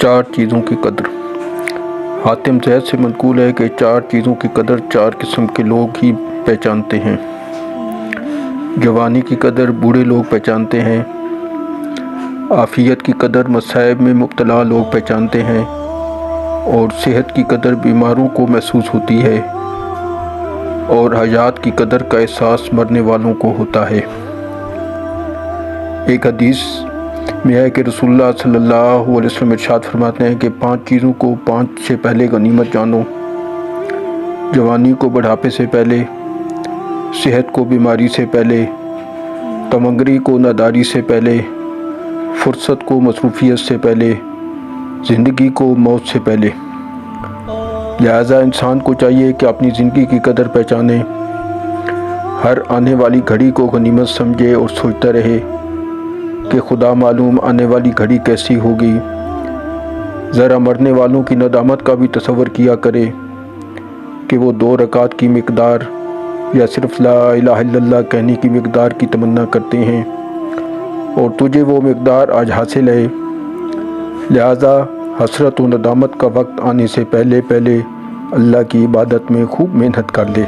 چار چیزوں کی قدر۔ حاتم زید سے منقول ہے کہ چار چیزوں کی قدر چار قسم کے لوگ ہی پہچانتے ہیں۔ جوانی کی قدر بوڑھے لوگ پہچانتے ہیں، عافیت کی قدر مصائب میں مبتلا لوگ پہچانتے ہیں، اور صحت کی قدر بیماروں کو محسوس ہوتی ہے، اور حیات کی قدر کا احساس مرنے والوں کو ہوتا ہے۔ ایک حدیث میں ہے کہ رسول اللہ صلی اللہ علیہ وسلم ارشاد فرماتے ہیں کہ 5 چیزوں کو 5 سے پہلے غنیمت جانو: جوانی کو بڑھاپے سے پہلے، صحت کو بیماری سے پہلے، تمنگری کو ناداری سے پہلے، فرصت کو مصروفیت سے پہلے، زندگی کو موت سے پہلے۔ لہٰذا انسان کو چاہیے کہ اپنی زندگی کی قدر پہچانے، ہر آنے والی گھڑی کو غنیمت سمجھے اور سوچتا رہے کہ خدا معلوم آنے والی گھڑی کیسی ہوگی۔ ذرا مرنے والوں کی ندامت کا بھی تصور کیا کرے کہ وہ 2 رکعت کی مقدار یا صرف لا الہ الا اللہ کہنے کی مقدار کی تمنا کرتے ہیں، اور تجھے وہ مقدار آج حاصل ہے۔ لہٰذا حسرت و ندامت کا وقت آنے سے پہلے اللہ کی عبادت میں خوب محنت کر لے۔